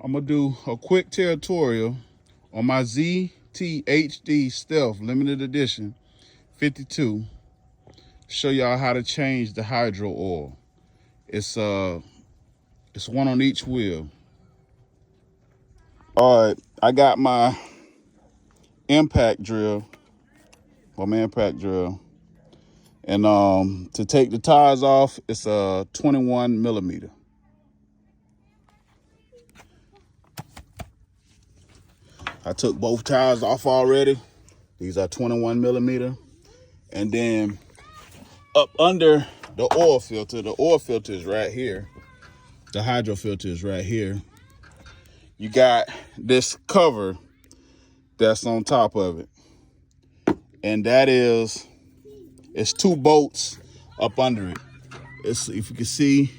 I'm gonna do a quick tutorial on my ZT-HD Stealth Limited Edition 52. Show y'all how to change the hydro oil. It's one on each wheel. All right, I got my impact drill, and to take the tires off, it's a 21 millimeter. I took both tires off already. These are 21 millimeter. And then up under the oil filter is right here. The hydro filter is right here. You got this cover that's on top of it. And it's 2 bolts up under it. If you can see,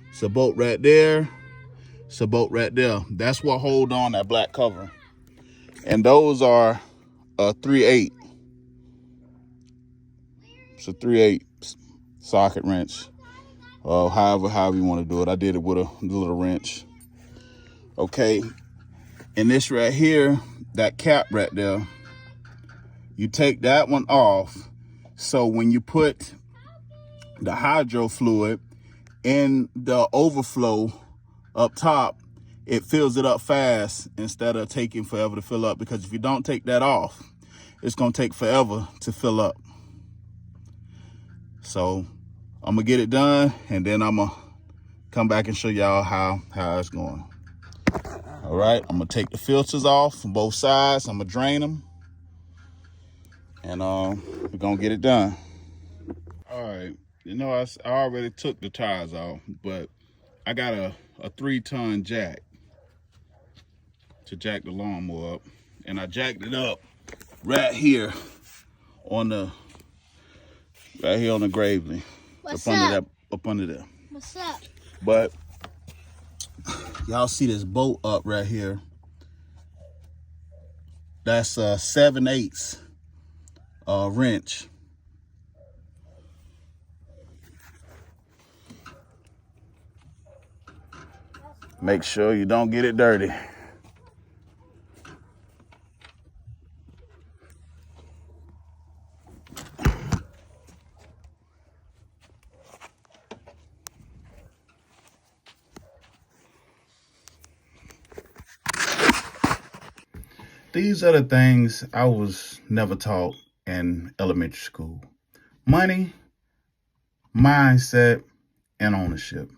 it's a bolt right there. It's a bolt right there. That's what hold on that black cover. And those are a 3/8. It's a 3/8 socket wrench. However you want to do it. I did it with a little wrench. Okay. And this right here, that cap right there, you take that one off. So when you put the hydro fluid in the overflow up top, it fills it up fast instead of taking forever to fill up. Because if you don't take that off, it's gonna take forever to fill up. So I'm gonna get it done, and then I'm gonna come back and show y'all how it's going. All right, I'm gonna take the filters off from both sides. I'm gonna drain them, and we're gonna get it done. All right, I already took the tires off, but I got a 3-ton jack to jack the lawnmower up, and I jacked it up right here on the gravely. What's up? Up under there. What's up? But y'all see this bolt up right here? That's a 7/8 wrench. Make sure you don't get it dirty. These are the things I was never taught in elementary school: money, mindset, and ownership.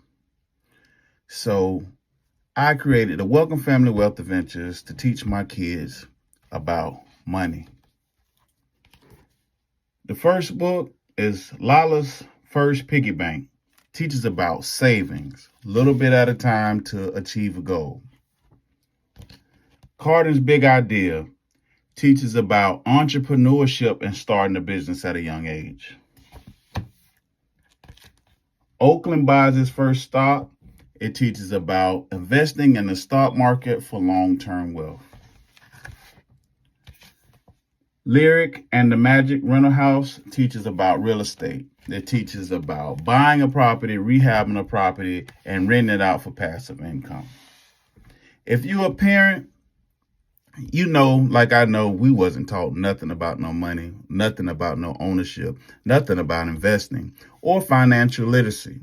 So I created the Welcome Family Wealth Adventures to teach my kids about money. The first book is Lala's First Piggy Bank. Teaches about savings, a little bit at a time to achieve a goal. Carden's Big Idea teaches about entrepreneurship and starting a business at a young age. Oakland Buys His First Stock. It teaches about investing in the stock market for long-term wealth. Lyric and the Magic Rental House teaches about real estate. It teaches about buying a property, rehabbing a property, and renting it out for passive income. If you're a parent, you know, like I know, we wasn't taught nothing about no money, nothing about no ownership, nothing about investing or financial literacy.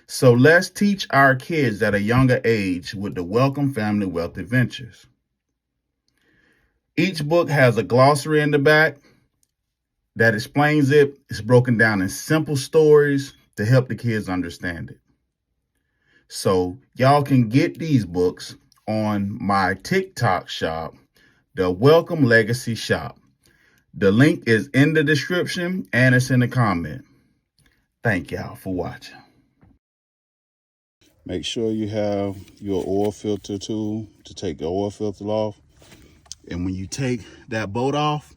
So let's teach our kids at a younger age with the Welcome Family Wealth Adventures. Each book has a glossary in the back that explains it. It's broken down in simple stories to help the kids understand it. So y'all can get these books on my TikTok shop, the Welcome Legacy Shop. The link is in the description and it's in the comment. Thank y'all for watching. Make sure you have your oil filter tool to take the oil filter off. And when you take that bolt off,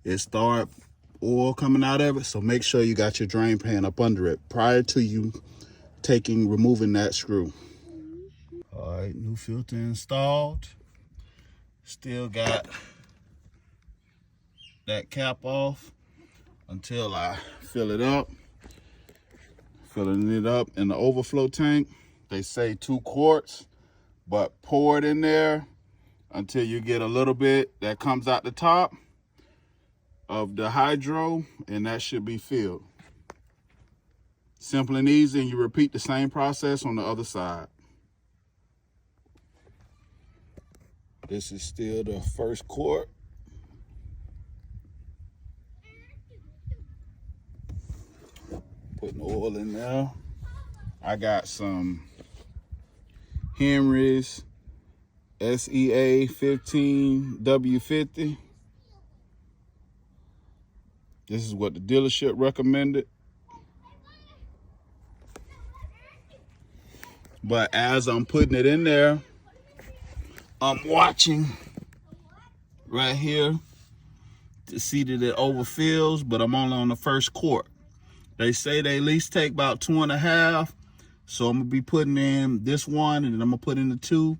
it starts oil coming out of it. So make sure you got your drain pan up under it prior to you removing that screw. All right, new filter installed. Still got that cap off until I fill it up. Filling it up in the overflow tank. They say 2 quarts, But pour it in there until you get a little bit that comes out the top of the hydro, and that should be filled. Simple and easy, and you repeat the same process on the other side. This is still the first quart. Putting oil in there. I got some Henry's SEA 15W50. This is what the dealership recommended. But as I'm putting it in there, I'm watching right here to see that it overfills, but I'm only on the first quart. They say they at least take about 2.5. So I'm gonna be putting in this one, and then I'm gonna put in the 2,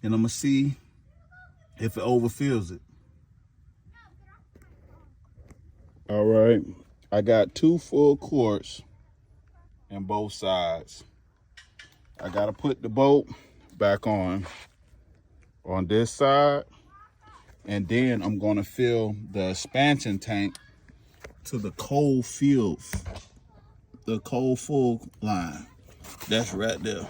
and I'm gonna see if it overfills it. All right, I got 2 full quarts in both sides. I gotta put the bolt back on this side, and then I'm gonna fill the expansion tank to the cold full line. That's right there.